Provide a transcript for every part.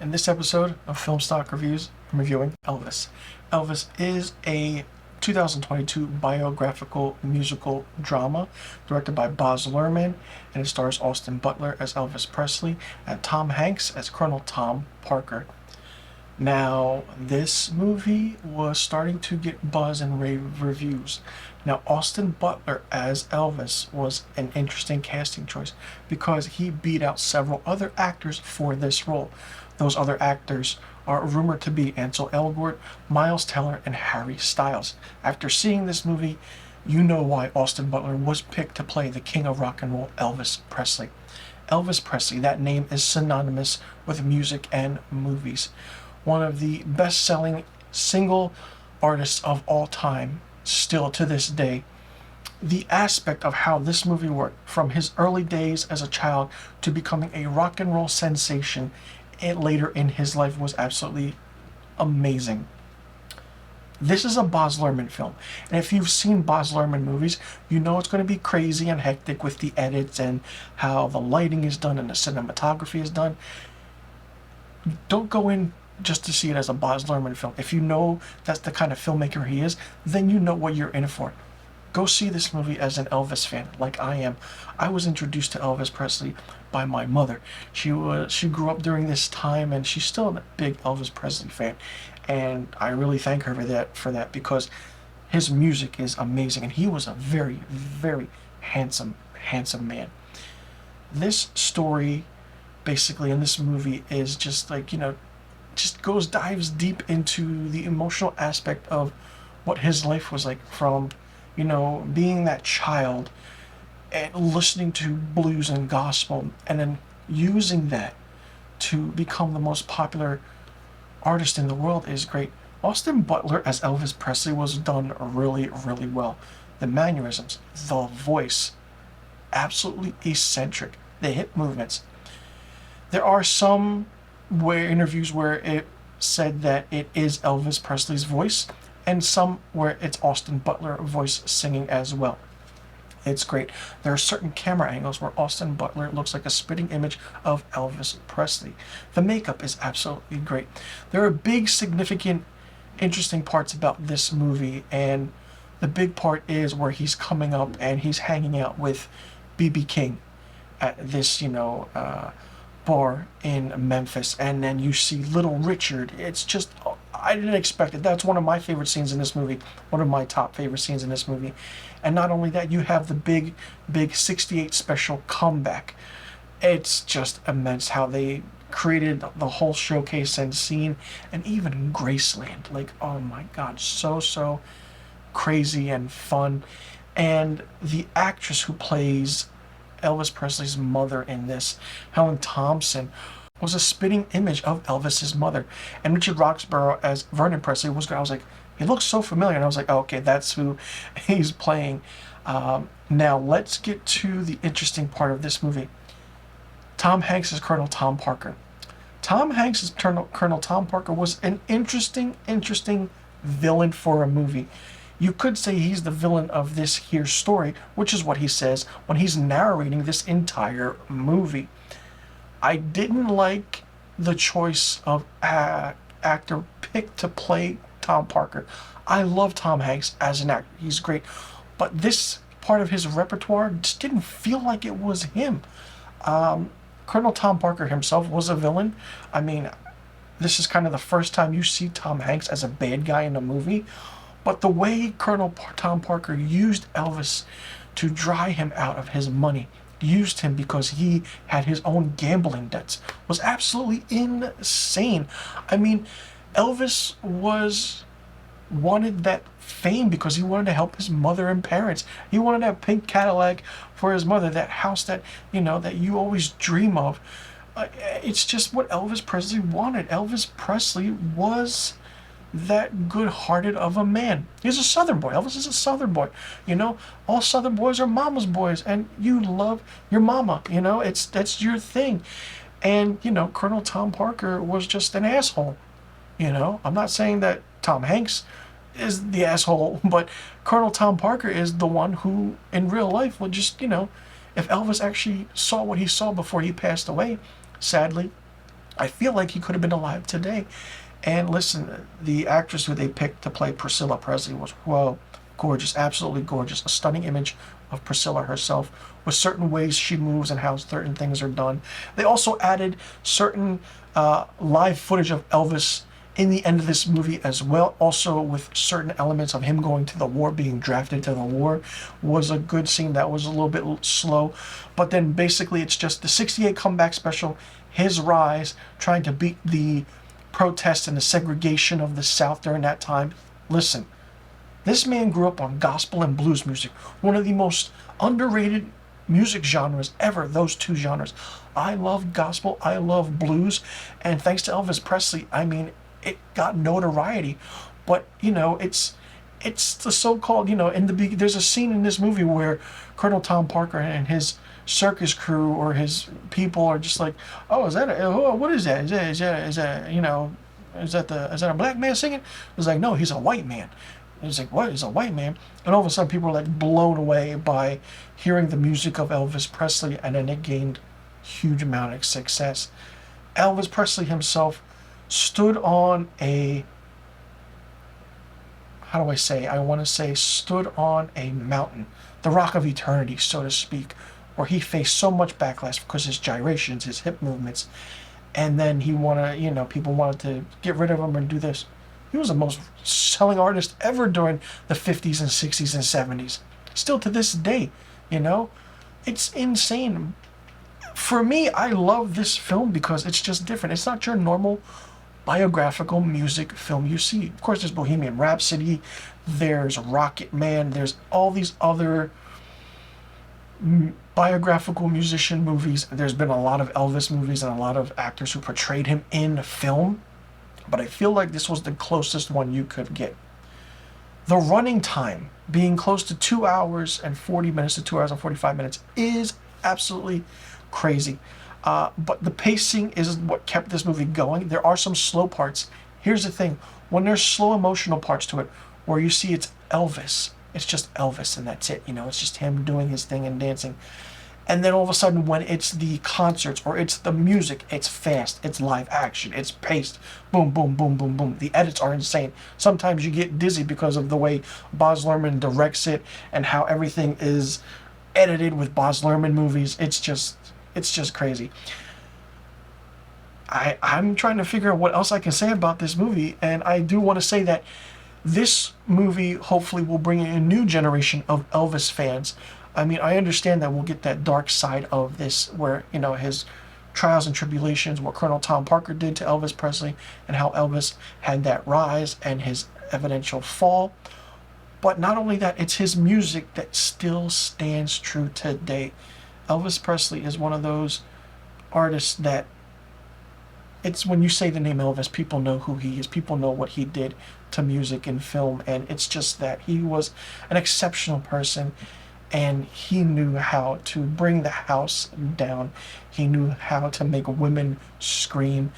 In this episode of Film Stock Reviews, I'm reviewing Elvis. Elvis is a 2022 biographical musical drama directed by Baz Luhrmann, and it stars Austin Butler as Elvis Presley and Tom Hanks as Colonel Tom Parker. Now, this movie was starting to get buzz and rave reviews. Now, Austin Butler as Elvis was an interesting casting choice because he beat out several other actors for this role. Those other actors are rumored to be Ansel Elgort, Miles Teller, and Harry Styles. After seeing this movie, you know why Austin Butler was picked to play the king of rock and roll, Elvis Presley. Elvis Presley, that name is synonymous with music and movies. One of the best-selling single artists of all time, still to this day. The aspect of how this movie worked, from his early days as a child to becoming a rock and roll sensation and later in his life, was absolutely amazing. This is a Baz Luhrmann film, and if you've seen Baz Luhrmann movies, you know it's going to be crazy and hectic with the edits and how the lighting is done and the cinematography is done. Don't go in just to see it as a Baz Luhrmann film. If you know that's the kind of filmmaker he is, then you know what you're in for. Go see this movie as an Elvis fan, like I am. I was introduced to Elvis Presley by my mother. She grew up during this time, and she's still a big Elvis Presley fan. And I really thank her for that because his music is amazing, and he was a very, very handsome man. This story, basically in this movie, is just like, just dives deep into the emotional aspect of what his life was like, from being that child and listening to blues and gospel, and then using that to become the most popular artist in the world is great. Austin Butler as Elvis Presley was done really, really well. The mannerisms, the voice, absolutely eccentric. The hip movements. There are some interviews where it said that it is Elvis Presley's voice, and some where it's Austin Butler voice singing as well. It's great. There are certain camera angles where Austin Butler looks like a spitting image of Elvis Presley. The makeup is absolutely great. There are big, significant, interesting parts about this movie, and the big part is where he's coming up and he's hanging out with B.B. King at this, bar in Memphis, and then you see Little Richard. It's just, I didn't expect it. That's one of my favorite scenes in this movie, one of my top favorite scenes in this movie. And not only that, you have the big 68 special comeback. It's just immense how they created the whole showcase and scene, and even Graceland. Like, oh my God, so crazy and fun. And the actress who plays Elvis Presley's mother in this, Helen Thompson, was a spitting image of Elvis's mother. And Richard Roxburgh as Vernon Presley was, I was like, he looks so familiar. And I was like, oh, okay, that's who he's playing. Now, let's get to the interesting part of this movie. Tom Hanks as Colonel Tom Parker. Tom Hanks as Colonel Tom Parker was an interesting villain for a movie. You could say he's the villain of this here story, which is what he says when he's narrating this entire movie. I didn't like the choice of actor picked to play Tom Parker. I love Tom Hanks as an actor. He's great. But this part of his repertoire just didn't feel like it was him. Colonel Tom Parker himself was a villain. I mean, this is kind of the first time you see Tom Hanks as a bad guy in a movie. But the way Colonel Tom Parker used Elvis to dry him out of his money, used him because he had his own gambling debts, was absolutely insane. I mean, Elvis wanted that fame because he wanted to help his mother and parents. He wanted that pink Cadillac for his mother, that house that you always dream of. It's just what Elvis Presley wanted. Elvis Presley was that good-hearted of a man. He's a Southern boy. Elvis is a Southern boy. All Southern boys are mama's boys, and you love your mama. That's your thing. And Colonel Tom Parker was just an asshole. I'm not saying that Tom Hanks is the asshole, but Colonel Tom Parker is the one who, in real life, would just if Elvis actually saw what he saw before he passed away, sadly, I feel like he could have been alive today. And listen, the actress who they picked to play Priscilla Presley was, whoa, gorgeous, absolutely gorgeous. A stunning image of Priscilla herself with certain ways she moves and how certain things are done. They also added certain live footage of Elvis in the end of this movie as well, also with certain elements of him going to the war, being drafted to the war, was a good scene. That was a little bit slow, but then basically it's just the 68 comeback special, his rise, trying to beat the protests and the segregation of the South during that time. Listen, this man grew up on gospel and blues music, one of the most underrated music genres ever, those two genres. I love gospel, I love blues, and thanks to Elvis Presley, I mean, it got notoriety. But, you know, it's the so-called, you know, there's a scene in this movie where Colonel Tom Parker and his circus crew or his people are just like, oh, what is that? You know, is that a black man singing? It's like, no, he's a white man. And it's like, what is a white man? And all of a sudden people are like blown away by hearing the music of Elvis Presley, and then it gained huge amount of success. Elvis Presley himself stood on a, how do I say? I want to say stood on a mountain, the rock of eternity, so to speak, where he faced so much backlash because his gyrations, his hip movements, and then people wanted to get rid of him and do this. He was the most selling artist ever during the 50s and 60s and 70s. Still to this day, you know? It's insane. For me, I love this film because it's just different. It's not your normal biographical music film you see. Of course, there's Bohemian Rhapsody, there's Rocket Man, there's all these other biographical musician movies. There's been a lot of Elvis movies and a lot of actors who portrayed him in film, but I feel like this was the closest one you could get. The running time being close to 2 hours and 40 minutes to 2 hours and 45 minutes is absolutely crazy. But the pacing is what kept this movie going. There are some slow parts. Here's the thing. When there's slow emotional parts to it, where you see it's Elvis, it's just Elvis and that's it. You know, it's just him doing his thing and dancing. And then all of a sudden when it's the concerts or it's the music, it's fast, it's live action, it's paced. Boom, boom, boom, boom, boom. The edits are insane. Sometimes you get dizzy because of the way Baz Luhrmann directs it and how everything is edited with Baz Luhrmann movies. It's just crazy. I'm trying to figure out what else I can say about this movie, and I do want to say that this movie hopefully will bring in a new generation of Elvis fans. I mean, I understand that we'll get that dark side of this where, you know, his trials and tribulations, what Colonel Tom Parker did to Elvis Presley, and how Elvis had that rise and his evidential fall. But not only that, it's his music that still stands true today. Elvis Presley is one of those artists that it's when you say the name Elvis, people know who he is. People know what he did to music and film. And it's just that he was an exceptional person, and he knew how to bring the house down. He knew how to make women scream.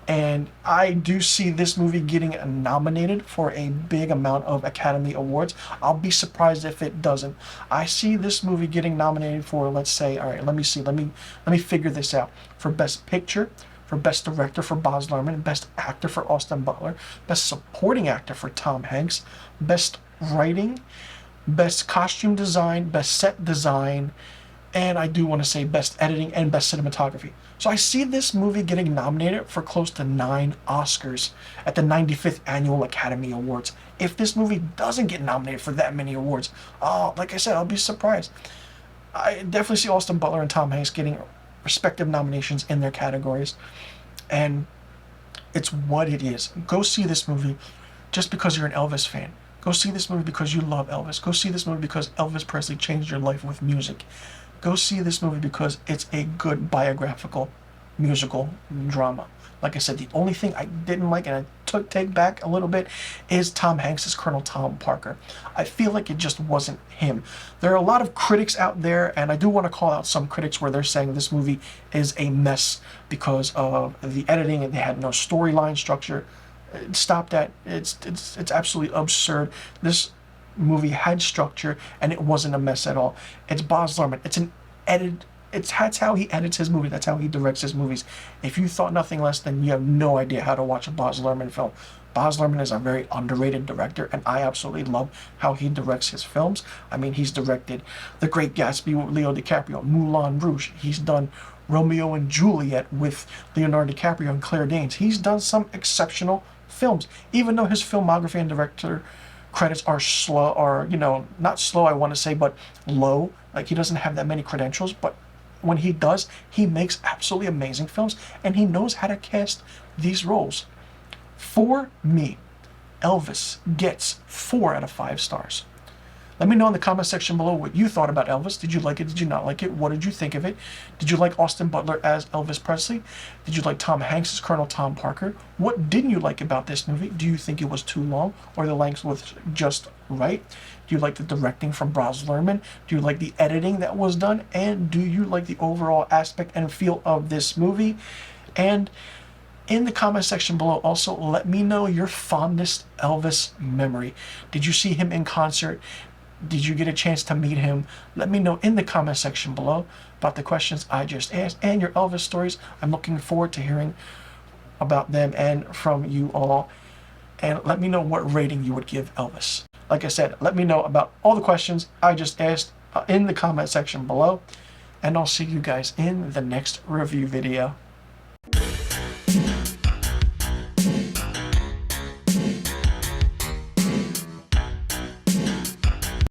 And I do see this movie getting nominated for a big amount of Academy Awards. I'll be surprised if it doesn't. I see this movie getting nominated for, let's say, all right, let me see, let me figure this out. For Best Picture, for Best Director for Baz Luhrmann, Best Actor for Austin Butler, Best Supporting Actor for Tom Hanks, Best Writing, Best Costume Design, Best Set Design, and I do want to say Best Editing and Best Cinematography. So I see this movie getting nominated for close to 9 Oscars at the 95th Annual Academy Awards. If this movie doesn't get nominated for that many awards, like I said, I'll be surprised. I definitely see Austin Butler and Tom Hanks getting respective nominations in their categories, and it's what it is. Go see this movie just because you're an Elvis fan. Go see this movie because you love Elvis. Go see this movie because Elvis Presley changed your life with music. Go see this movie because it's a good biographical musical drama. Like I said, the only thing I didn't like, and I take back a little bit, is Tom Hanks as Colonel Tom Parker. I feel like it just wasn't him. There are a lot of critics out there, and I do want to call out some critics where they're saying this movie is a mess because of the editing and they had no storyline structure. Stop that. It's absolutely absurd. This movie had structure and it wasn't a mess at all. It's Baz Luhrmann. It's an That's how he edits his movies. That's how he directs his movies. If you thought nothing less, then you have no idea how to watch a Baz Luhrmann film. Baz Luhrmann is a very underrated director, and I absolutely love how he directs his films. I mean, he's directed The Great Gatsby with Leo DiCaprio, Moulin Rouge. He's done Romeo and Juliet with Leonardo DiCaprio and Claire Danes. He's done some exceptional films, even though his filmography and director credits are slow, or not slow, I want to say, but low. Like, he doesn't have that many credentials, but when he does, he makes absolutely amazing films, and he knows how to cast these roles. For me, Elvis gets 4 out of 5 stars. Let me know in the comment section below what you thought about Elvis. Did you like it? Did you not like it? What did you think of it? Did you like Austin Butler as Elvis Presley? Did you like Tom Hanks as Colonel Tom Parker? What didn't you like about this movie? Do you think it was too long, or the length was just right? Do you like the directing from Baz Luhrmann? Do you like the editing that was done? And do you like the overall aspect and feel of this movie? And in the comment section below, also let me know your fondest Elvis memory. Did you see him in concert? Did you get a chance to meet him? Let me know in the comment section below about the questions I just asked and your Elvis stories. I'm looking forward to hearing about them and from you all. And let me know what rating you would give Elvis. Like I said, let me know about all the questions I just asked in the comment section below. And I'll see you guys in the next review video.